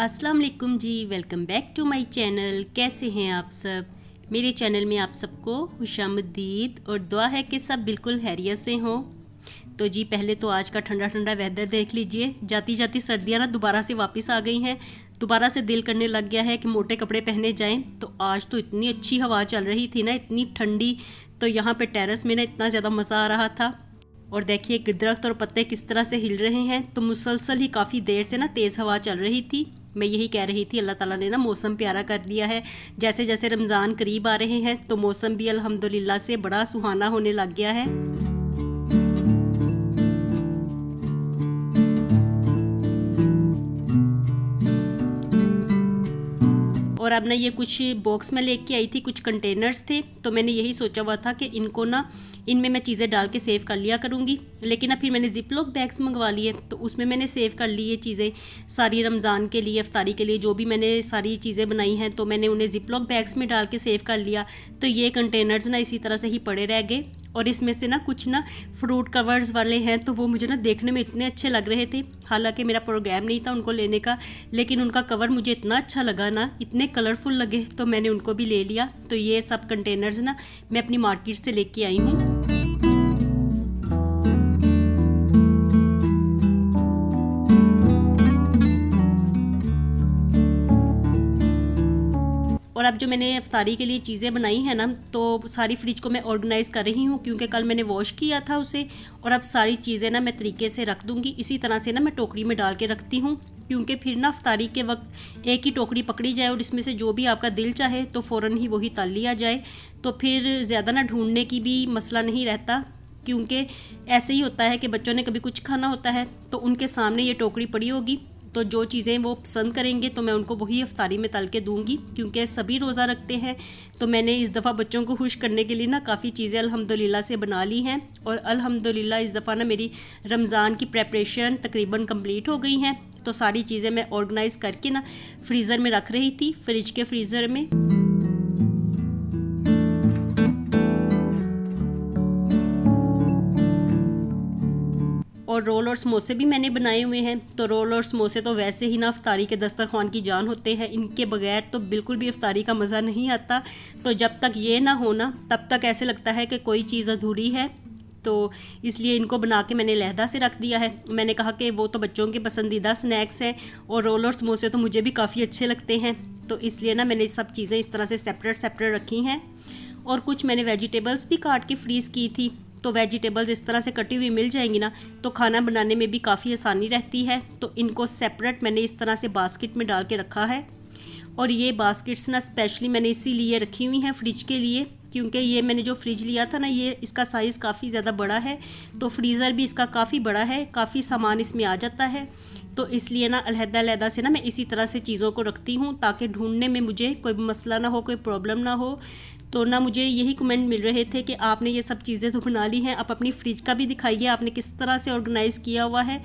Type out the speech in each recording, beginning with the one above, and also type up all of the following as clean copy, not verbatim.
अस्सलाम वालेकुम जी, welcome back to my channel. कैसे हैं आप सब? मेरे चैनल में आप सबको खुशामदीद और दुआ है कि सब बिल्कुल खैरियत से हों। तो जी पहले तो आज का ठंडा ठंडा वेदर देख लीजिए। जाती जाती सर्दियाँ ना दोबारा से वापस आ गई हैं। दोबारा से दिल करने लग गया है कि मोटे कपड़े पहने जाएं। तो आज तो इतनी अच्छी हवा चल रही थी ना, इतनी ठंडी। तो यहाँ पे टेरेस में ना इतना ज़्यादा मज़ा आ रहा था। और देखिए दरख्त और पत्ते किस तरह से हिल रहे हैं। तो मुसलसल ही काफ़ी देर से ना तेज़ हवा चल रही थी। मैं यही कह रही थी अल्लाह ताला ने ना मौसम प्यारा कर दिया है। जैसे जैसे रमज़ान करीब आ रहे हैं तो मौसम भी अल्हम्दुलिल्लाह से बड़ा सुहाना होने लग गया है। और अब ना ये कुछ बॉक्स में लेके आई थी, कुछ कंटेनर्स थे। तो मैंने यही सोचा हुआ था कि इनको ना इनमें मैं चीज़ें डाल के सेव कर लिया करूँगी। लेकिन अब फिर मैंने जिपलॉक बैग्स मंगवा लिए, तो उसमें मैंने सेव कर ली ये चीज़ें सारी। रमज़ान के लिए इफ्तारी के लिए जो भी मैंने सारी चीज़ें बनाई हैं तो मैंने उन्हें जिपलॉक बैग्स में डाल के सेव कर लिया। तो ये कंटेनर्स ना इसी तरह से ही पड़े रह गए। और इसमें से ना कुछ ना फ्रूट कवर्स वाले हैं, तो वो मुझे ना देखने में इतने अच्छे लग रहे थे। हालांकि मेरा प्रोग्राम नहीं था उनको लेने का, लेकिन उनका कवर मुझे इतना अच्छा लगा ना, इतने कलरफुल लगे, तो मैंने उनको भी ले लिया। तो ये सब कंटेनर्स ना मैं अपनी मार्केट से लेके आई हूँ। और अब जो मैंने इफ्तारी के लिए चीज़ें बनाई हैं ना, तो सारी फ्रिज को मैं ऑर्गेनाइज़ कर रही हूँ, क्योंकि कल मैंने वॉश किया था उसे। और अब सारी चीज़ें ना मैं तरीके से रख दूँगी। इसी तरह से ना मैं टोकरी में डाल के रखती हूँ, क्योंकि फिर ना इफ्तारी के वक्त एक ही टोकरी पकड़ी जाए और इसमें से जो भी आपका दिल चाहे तो फ़ौरन ही वही तल लिया जाए। तो फिर ज़्यादा ना ढूंढने की भी मसला नहीं रहता, क्योंकि ऐसे ही होता है कि बच्चों ने कभी कुछ खाना होता है तो उनके सामने ये टोकरी पड़ी होगी, तो जो चीज़ें वो पसंद करेंगे तो मैं उनको वही इफ्तारी में तल के दूंगी। क्योंकि सभी रोज़ा रखते हैं, तो मैंने इस दफ़ा बच्चों को खुश करने के लिए ना काफ़ी चीज़ें अल्हम्दुलिल्लाह से बना ली हैं। और अल्हम्दुलिल्लाह इस दफ़ा ना मेरी रमज़ान की प्रेपरेशन तकरीबन कंप्लीट हो गई हैं। तो सारी चीज़ें मैं ऑर्गेनाइज़ करके ना फ्रीज़र में रख रही थी, फ्रिज के फ्रीज़र में। और रोल और समोसे भी मैंने बनाए हुए हैं। तो रोल और समोसे तो वैसे ही ना इफ्तारी के दस्तरखान की जान होते हैं, इनके बगैर तो बिल्कुल भी इफ्तारी का मज़ा नहीं आता। तो जब तक ये ना हो ना, तब तक ऐसे लगता है कि कोई चीज़ अधूरी है। तो इसलिए इनको बना के मैंने लहदा से रख दिया है। मैंने कहा कि वो तो बच्चों के पसंदीदा स्नैक्स हैं और रोल और समोसे तो मुझे भी काफ़ी अच्छे लगते हैं। तो इसलिए ना मैंने सब चीज़ें इस तरह से सेपरेट सेपरेट रखी हैं। और कुछ मैंने वेजिटेबल्स भी काट के फ्रीज़ की थी। तो वेजिटेबल्स इस तरह से कटी हुई मिल जाएंगी ना, तो खाना बनाने में भी काफ़ी आसानी रहती है। तो इनको सेपरेट मैंने इस तरह से बास्केट में डाल के रखा है। और ये बास्केट्स ना स्पेशली मैंने इसीलिए रखी हुई हैं फ्रिज के लिए, क्योंकि ये मैंने जो फ्रिज लिया था ना, ये इसका साइज़ काफ़ी ज़्यादा बड़ा है। तो फ्रीज़र भी इसका काफ़ी बड़ा है, काफ़ी सामान इसमें आ जाता है। तो इसलिए ना अलहदा अलहदा से ना मैं इसी तरह से चीज़ों को रखती हूँ, ताकि ढूंढने में मुझे कोई मसला ना हो, कोई प्रॉब्लम ना हो। तो ना मुझे यही कमेंट मिल रहे थे कि आपने ये सब चीज़ें तो बना ली हैं, आप अपनी फ्रिज का भी दिखाइए, आपने किस तरह से ऑर्गेनाइज़ किया हुआ है।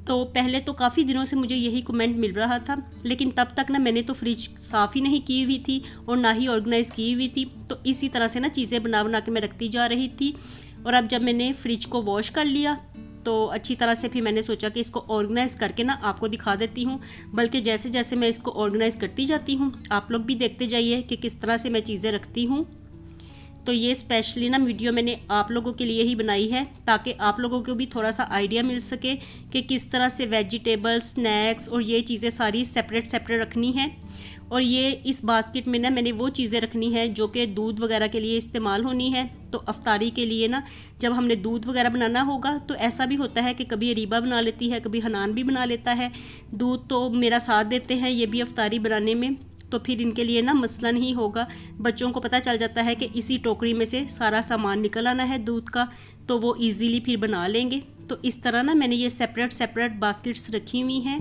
तो पहले तो काफ़ी दिनों से मुझे यही कमेंट मिल रहा था, लेकिन तब तक ना मैंने तो फ्रिज साफ़ ही नहीं की हुई थी और ना ही ऑर्गेनाइज़ की हुई थी। तो इसी तरह से ना चीज़ें बना बना के मैं रखती जा रही थी। और अब जब मैंने फ्रिज को वॉश कर लिया तो अच्छी तरह से फिर मैंने सोचा कि इसको ऑर्गेनाइज़ करके ना आपको दिखा देती हूँ। बल्कि जैसे जैसे मैं इसको ऑर्गेनाइज़ करती जाती हूँ, आप लोग भी देखते जाइए कि किस तरह से मैं चीज़ें रखती हूँ। तो ये स्पेशली ना वीडियो मैंने आप लोगों के लिए ही बनाई है, ताकि आप लोगों को भी थोड़ा सा आइडिया मिल सके कि किस तरह से वेजिटेबल्स, स्नैक्स और ये चीज़ें सारी सेपरेट सेपरेट रखनी है। और ये इस बास्केट में ना मैंने वो चीज़ें रखनी है जो कि दूध वगैरह के लिए इस्तेमाल होनी है। तो अफ्तारी के लिए ना जब हमने दूध वगैरह बनाना होगा, तो ऐसा भी होता है कि कभी अरीबा बना लेती है, कभी हनान भी बना लेता है। दूध तो मेरा साथ देते हैं ये भी अफ्तारी बनाने में। तो फिर इनके लिए ना मसला नहीं होगा। बच्चों को पता चल जाता है कि इसी टोकरी में से सारा सामान निकल आना है दूध का, तो वो इजीली फिर बना लेंगे। तो इस तरह ना मैंने ये सेपरेट सेपरेट बास्केट्स रखी हुई हैं।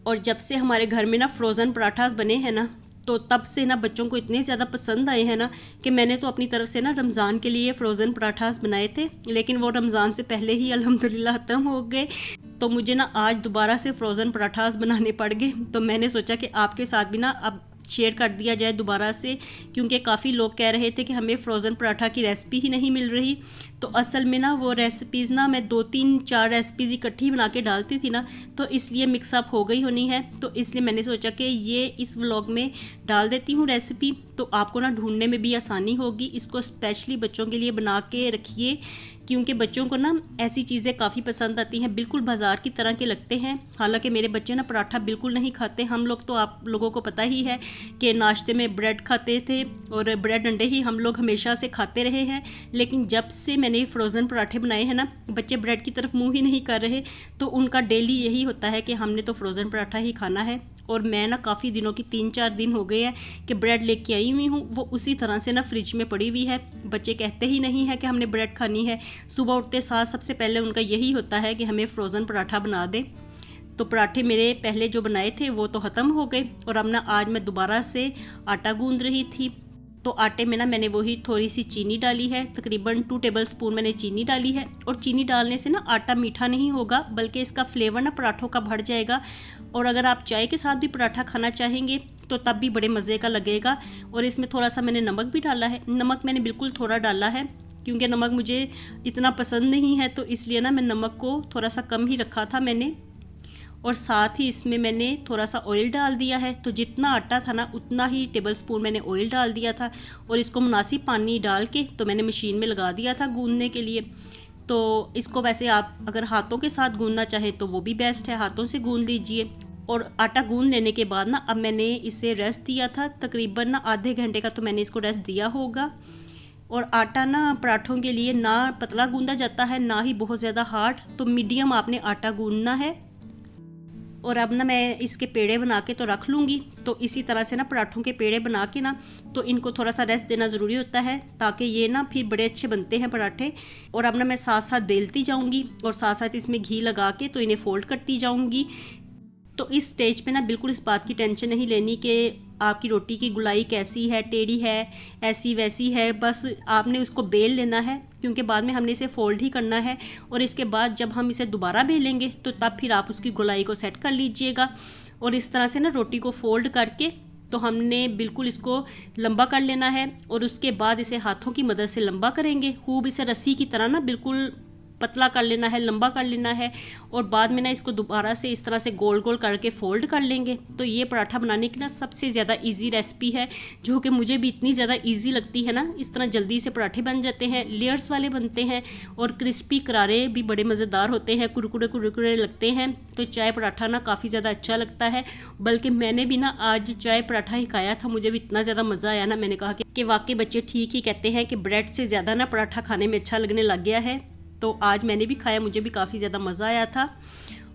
और जब से हमारे घर में ना फ्रोज़न पराठास बने हैं ना, तो तब से ना बच्चों को इतने ज़्यादा पसंद आए हैं ना कि मैंने तो अपनी तरफ से ना रमज़ान के लिए फ़्रोज़न पराठास बनाए थे, लेकिन वो रमज़ान से पहले ही अल्हम्दुलिल्लाह ख़त्म हो गए। तो मुझे ना आज दोबारा से फ़्रोज़न पराठास बनाने पड़ गए। तो मैंने सोचा कि आपके साथ भी ना अब शेयर कर दिया जाए दोबारा से, क्योंकि काफ़ी लोग कह रहे थे कि हमें फ़्रोज़न पराठा की रेसिपी ही नहीं मिल रही। तो असल में ना वो रेसिपीज़ ना मैं 2-3-4 रेसिपीज़ इकट्ठी बना के डालती थी ना, तो इसलिए मिक्सअप हो गई होनी है। तो इसलिए मैंने सोचा कि ये इस व्लॉग में डाल देती हूँ रेसिपी, तो आपको ना ढूंढने में भी आसानी होगी। इसको स्पेशली बच्चों के लिए बना के रखिए, क्योंकि बच्चों को ना ऐसी चीज़ें काफ़ी पसंद आती हैं, बिल्कुल बाज़ार की तरह के लगते हैं। हालांकि मेरे बच्चे ना पराठा बिल्कुल नहीं खाते। हम लोग तो आप लोगों को पता ही है कि नाश्ते में ब्रेड खाते थे और ब्रेड अंडे ही हम लोग हमेशा से खाते रहे हैं। लेकिन जब से मैंने ये फ्रोज़न पराठे बनाए हैं ना, बच्चे ब्रेड की तरफ मुँह ही नहीं कर रहे। तो उनका डेली यही होता है कि हमने तो फ्रोज़न पराठा ही खाना है। और मैं ना काफ़ी दिनों की 3-4 दिन हो गए हैं कि ब्रेड लेके आई हुई हूँ, वो उसी तरह से ना फ्रिज में पड़ी हुई है। बच्चे कहते ही नहीं है कि हमने ब्रेड खानी है। सुबह उठते साथ सबसे पहले उनका यही होता है कि हमें फ्रोज़न पराठा बना दे। तो पराठे मेरे पहले जो बनाए थे वो तो ख़त्म हो गए, और अब ना आज मैं दोबारा से आटा गूंद रही थी। तो आटे में ना मैंने वही थोड़ी सी चीनी डाली है, तकरीबन 2 टेबलस्पून मैंने चीनी डाली है। और चीनी डालने से ना आटा मीठा नहीं होगा, बल्कि इसका फ्लेवर ना पराठों का बढ़ जाएगा। और अगर आप चाय के साथ भी पराठा खाना चाहेंगे तो तब भी बड़े मज़े का लगेगा। और इसमें थोड़ा सा मैंने नमक भी डाला है। नमक मैंने बिल्कुल थोड़ा डाला है, क्योंकि नमक मुझे इतना पसंद नहीं है, तो इसलिए ना मैं नमक को थोड़ा सा कम ही रखा था मैंने। और साथ ही इसमें मैंने थोड़ा सा ऑयल डाल दिया है। तो जितना आटा था ना उतना ही टेबलस्पून मैंने ऑयल डाल दिया था, और इसको मुनासिब पानी डाल के तो मैंने मशीन में लगा दिया था गूंदने के लिए। तो इसको वैसे आप अगर हाथों के साथ गूंदना चाहें तो वो भी बेस्ट है, हाथों से गूंद लीजिए। और आटा गूंद लेने के बाद ना अब मैंने इसे रेस्ट दिया था, तकरीबन ना आधे घंटे का तो मैंने इसको रेस्ट दिया होगा। और आटा ना पराठों के लिए ना पतला गूंदा जाता है, ना ही बहुत ज़्यादा हार्ड, तो मीडियम आपने आटा गूंदना है। और अब ना मैं इसके पेड़े बना के तो रख लूँगी। तो इसी तरह से ना पराठों के पेड़े बना के ना तो इनको थोड़ा सा रेस्ट देना ज़रूरी होता है, ताकि ये ना फिर बड़े अच्छे बनते हैं पराठे। और अब ना मैं साथ साथ बेलती जाऊँगी और साथ साथ इसमें घी लगा के तो इन्हें फोल्ड करती जाऊँगी। तो इस स्टेज पे ना बिल्कुल इस बात की टेंशन नहीं लेनी कि आपकी रोटी की गुलाई कैसी है, टेढ़ी है, ऐसी वैसी है। बस आपने उसको बेल लेना है, क्योंकि बाद में हमने इसे फोल्ड ही करना है। और इसके बाद जब हम इसे दोबारा बेलेंगे तो तब फिर आप उसकी गुलाई को सेट कर लीजिएगा। और इस तरह से ना रोटी को फोल्ड करके तो हमने बिल्कुल इसको लंबा कर लेना है। और उसके बाद इसे हाथों की मदद से लंबा करेंगे, खूब इसे रस्सी की तरह ना बिल्कुल पतला कर लेना है, लंबा कर लेना है। और बाद में ना इसको दोबारा से इस तरह से गोल गोल करके फोल्ड कर लेंगे। तो ये पराठा बनाने की ना सबसे ज़्यादा इजी रेसिपी है, जो कि मुझे भी इतनी ज़्यादा इजी लगती है ना। इस तरह जल्दी से पराठे बन जाते हैं, लेयर्स वाले बनते हैं और क्रिस्पी करारे भी बड़े मज़ेदार होते हैं, कुरकुरे कुरकुरे लगते हैं। तो चाय पराठा ना काफ़ी ज़्यादा अच्छा लगता है। बल्कि मैंने भी ना आज चाय पराठा ही खाया था, मुझे भी इतना ज़्यादा मज़ा आया ना, मैंने कहा कि वाकई बच्चे ठीक ही कहते हैं कि ब्रेड से ज़्यादा ना पराठा खाने में अच्छा लगने लग गया है। तो आज मैंने भी खाया, मुझे भी काफ़ी ज़्यादा मज़ा आया था।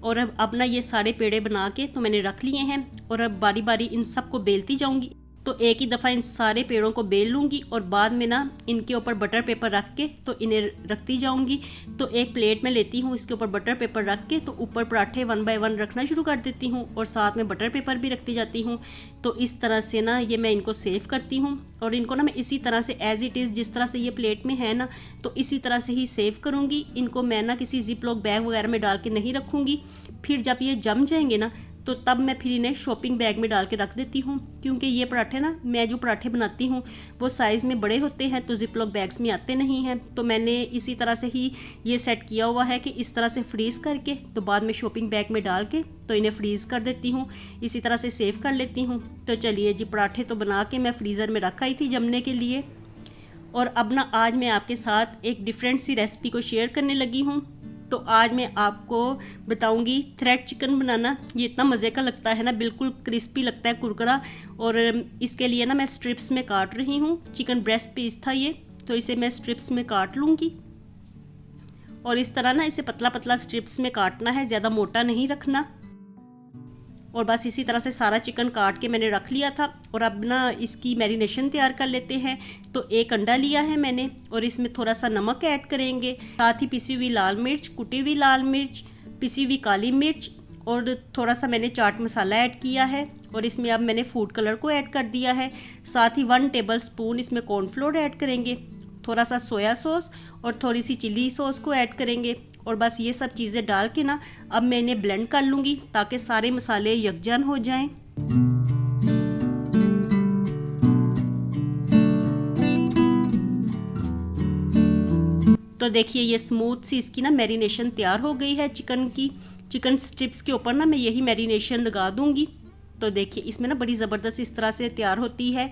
और अब ना ये सारे पेड़े बना के तो मैंने रख लिए हैं, और अब बारी बारी इन सब को बेलती जाऊंगी। तो एक ही दफ़ा इन सारे पेड़ों को बेल लूँगी और बाद में ना इनके ऊपर बटर पेपर रख के तो इन्हें रखती जाऊँगी। तो एक प्लेट में लेती हूँ, इसके ऊपर बटर पेपर रख के तो ऊपर पराठे 1 बाय 1 रखना शुरू कर देती हूँ, और साथ में बटर पेपर भी रखती जाती हूँ। तो इस तरह से ना ये मैं इनको सेव करती हूँ। और इनको ना मैं इसी तरह से एज़ इट इज़ जिस तरह से ये प्लेट में है ना, तो इसी तरह से ही सेव करूँगी। इनको मैं ना किसी जिप लॉक बैग वगैरह में डाल के नहीं रखूँगी। फिर जब ये जम जाएंगे ना तो तब मैं फिर इन्हें शॉपिंग बैग में डाल के रख देती हूँ, क्योंकि ये पराठे ना मैं जो पराठे बनाती हूँ वो साइज़ में बड़े होते हैं, तो जिप लॉक बैग्स में आते नहीं हैं। तो मैंने इसी तरह से ही ये सेट किया हुआ है कि इस तरह से फ्रीज़ करके तो बाद में शॉपिंग बैग में डाल के तो इन्हें फ्रीज़ कर देती हूँ, इसी तरह से सेव कर लेती हूँ। तो चलिए जी, पराठे तो बना के मैं फ्रीज़र में रख आई थी जमने के लिए। और अब ना आज मैं आपके साथ एक डिफरेंट सी रेसिपी को शेयर करने लगी हूँ। तो आज मैं आपको बताऊंगी थ्रेड चिकन बनाना। ये इतना मज़े का लगता है ना, बिल्कुल क्रिस्पी लगता है, कुरकुरा। और इसके लिए ना मैं स्ट्रिप्स में काट रही हूँ। चिकन ब्रेस्ट पीस था ये, तो इसे मैं स्ट्रिप्स में काट लूँगी। और इस तरह ना इसे पतला पतला स्ट्रिप्स में काटना है, ज़्यादा मोटा नहीं रखना। और बस इसी तरह से सारा चिकन काट के मैंने रख लिया था। और अब ना इसकी मैरिनेशन तैयार कर लेते हैं। तो एक अंडा लिया है मैंने, और इसमें थोड़ा सा नमक ऐड करेंगे, साथ ही पिसी हुई लाल मिर्च, कुटी हुई लाल मिर्च, पिसी हुई काली मिर्च, और थोड़ा सा मैंने चाट मसाला ऐड किया है। और इसमें अब मैंने फूड कलर को ऐड कर दिया है। साथ ही 1 टेबलस्पून इसमें कॉर्नफ्लोर ऐड करेंगे, थोड़ा सा सोया सॉस और थोड़ी सी चिली सॉस को ऐड करेंगे। और बस ये सब चीज़ें डाल के ना अब मैं इन्हें ब्लेंड कर लूँगी, ताकि सारे मसाले यकजान हो जाएं। तो देखिए ये स्मूथ सी इसकी ना मैरिनेशन तैयार हो गई है चिकन की। चिकन स्ट्रिप्स के ऊपर ना मैं यही मैरिनेशन लगा दूंगी। तो देखिए इसमें ना बड़ी ज़बरदस्त इस तरह से तैयार होती है।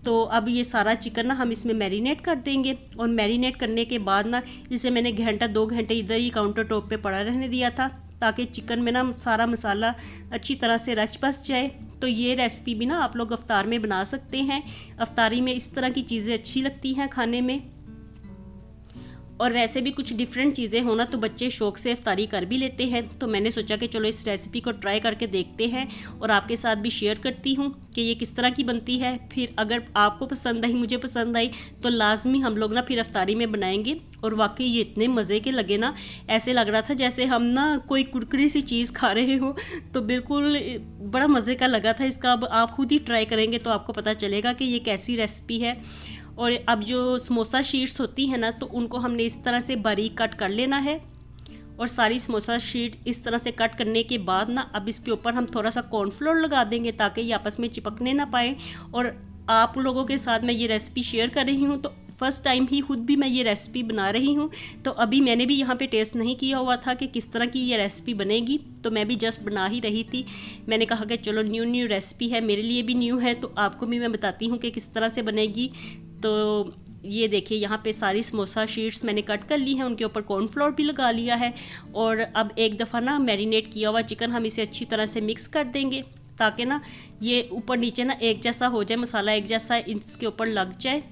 तो अब ये सारा चिकन ना हम इसमें मैरिनेट कर देंगे, और मैरिनेट करने के बाद ना इसे मैंने घंटा 2 घंटे इधर ही काउंटर टॉप पे पड़ा रहने दिया था, ताकि चिकन में ना सारा मसाला अच्छी तरह से रच बस जाए। तो ये रेसिपी भी ना आप लोग अफ्तार में बना सकते हैं। अफ्तारी में इस तरह की चीज़ें अच्छी लगती हैं खाने में, और वैसे भी कुछ डिफरेंट चीज़ें होना तो बच्चे शौक से इफ्तारी कर भी लेते हैं। तो मैंने सोचा कि चलो इस रेसिपी को ट्राई करके देखते हैं और आपके साथ भी शेयर करती हूँ कि ये किस तरह की बनती है। फिर अगर आपको पसंद आई, मुझे पसंद आई, तो लाजमी हम लोग ना फिर इफ्तारी में बनाएंगे। और वाकई ये इतने मज़े के लगे ना, ऐसे लग रहा था जैसे हम ना कोई कुरकुरी सी चीज़ खा रहे हो। तो बिल्कुल बड़ा मज़े का लगा था इसका। अब आप खुद ही ट्राई करेंगे तो आपको पता चलेगा कि ये कैसी रेसिपी है। और अब जो समोसा शीट्स होती हैं ना, तो उनको हमने इस तरह से बारीक कट कर लेना है। और सारी समोसा शीट इस तरह से कट करने के बाद ना अब इसके ऊपर हम थोड़ा सा कॉर्नफ्लोर लगा देंगे, ताकि ये आपस में चिपकने ना पाए। और आप लोगों के साथ मैं ये रेसिपी शेयर कर रही हूँ, तो फ़र्स्ट टाइम ही खुद भी मैं ये रेसिपी बना रही हूँ। तो अभी मैंने भी यहाँ पे टेस्ट नहीं किया हुआ था कि किस तरह की ये रेसिपी बनेगी, तो मैं भी जस्ट बना ही रही थी। मैंने कहा कि चलो न्यू रेसिपी है, मेरे लिए भी न्यू है, तो आपको भी मैं बताती हूँ कि किस तरह से बनेगी। तो ये देखिए यहाँ पे सारी समोसा शीट्स मैंने कट कर ली हैं, उनके ऊपर कॉर्नफ्लोर भी लगा लिया है। और अब एक दफ़ा ना मैरिनेट किया हुआ चिकन हम इसे अच्छी तरह से मिक्स कर देंगे, ताकि ना ये ऊपर नीचे ना एक जैसा हो जाए, मसाला एक जैसा इसके ऊपर लग जाए।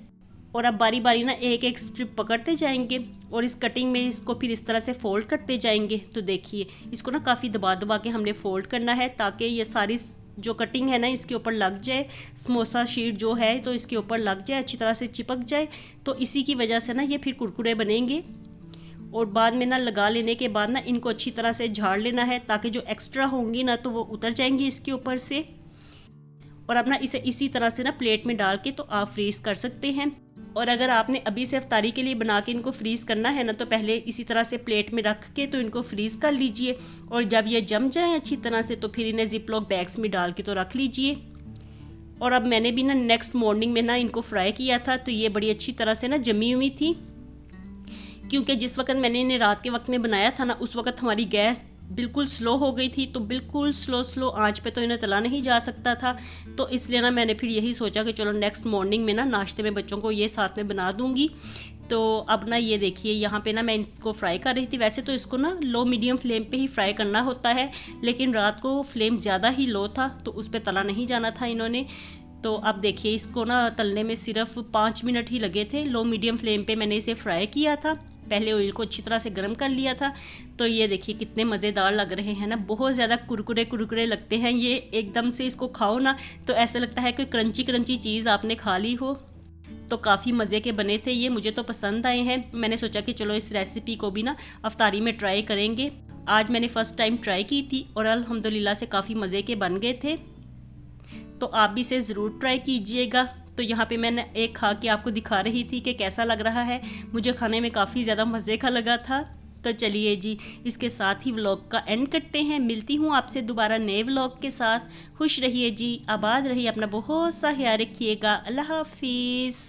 और अब बारी बारी ना एक एक स्ट्रिप पकड़ते जाएंगे, और इस कटिंग में इसको फिर इस तरह से फ़ोल्ड करते जाएंगे। तो देखिए इसको ना काफ़ी दबा दबा के हमने फ़ोल्ड करना है, ताकि ये सारी जो कटिंग है ना इसके ऊपर लग जाए, समोसा शीट जो है तो इसके ऊपर लग जाए, अच्छी तरह से चिपक जाए। तो इसी की वजह से ना ये फिर कुरकुरे बनेंगे। और बाद में ना लगा लेने के बाद ना इनको अच्छी तरह से झाड़ लेना है, ताकि जो एक्स्ट्रा होंगी ना तो वो उतर जाएंगी इसके ऊपर से। और अब ना इसे इसी तरह से ना प्लेट में डाल के तो आप फ्रीज़ कर सकते हैं। और अगर आपने अभी से इफ्तारी के लिए बना के इनको फ्रीज़ करना है ना, तो पहले इसी तरह से प्लेट में रख के तो इनको फ्रीज़ कर लीजिए। और जब ये जम जाएं अच्छी तरह से, तो फिर इन्हें जिपलॉक बैग्स में डाल के तो रख लीजिए। और अब मैंने भी ना नेक्स्ट मॉर्निंग में ना इनको फ्राई किया था, तो ये बड़ी अच्छी तरह से ना जमी हुई थी। क्योंकि जिस वक्त मैंने इन्हें रात के वक्त में बनाया था ना, उस वक्त हमारी गैस बिल्कुल स्लो हो गई थी। तो बिल्कुल स्लो आंच पे तो इन्हें तला नहीं जा सकता था। तो इसलिए ना मैंने फिर यही सोचा कि चलो नेक्स्ट मॉर्निंग में ना नाश्ते में बच्चों को ये साथ में बना दूंगी। तो अब ना ये देखिए यहाँ पे ना मैं इसको फ्राई कर रही थी। वैसे तो इसको ना लो मीडियम फ्लेम पे ही फ्राई करना होता है, लेकिन रात को फ्लेम ज़्यादा ही लो था, तो उस पर तला नहीं जाना था इन्होंने। तो अब देखिए इसको ना तलने में सिर्फ 5 मिनट ही लगे थे। लो मीडियम फ्लेम पे मैंने इसे फ्राई किया था। पहले ऑयल को अच्छी तरह से गर्म कर लिया था। तो ये देखिए कितने मज़ेदार लग रहे हैं ना, बहुत ज़्यादा कुरकुरे लगते हैं ये। एकदम से इसको खाओ ना तो ऐसा लगता है कि क्रंची चीज़ आपने खा ली हो। तो काफ़ी मज़े के बने थे ये, मुझे तो पसंद आए हैं। मैंने सोचा कि चलो इस रेसिपी को भी ना अफ्तारी में ट्राई करेंगे। आज मैंने फ़र्स्ट टाइम ट्राई की थी और अल्हम्दुलिल्लाह से काफ़ी मज़े के बन गए थे। तो आप भी इसे ज़रूर ट्राई कीजिएगा। तो यहाँ पे मैंने एक खा के आपको दिखा रही थी कि कैसा लग रहा है। मुझे खाने में काफ़ी ज़्यादा मज़े का लगा था। तो चलिए जी, इसके साथ ही व्लॉग का एंड करते हैं। मिलती हूँ आपसे दोबारा नए व्लॉग के साथ। खुश रहिए जी, आबाद रहिए, अपना बहुत सा ख्याल रखिएगा। अल्लाह हाफिज़।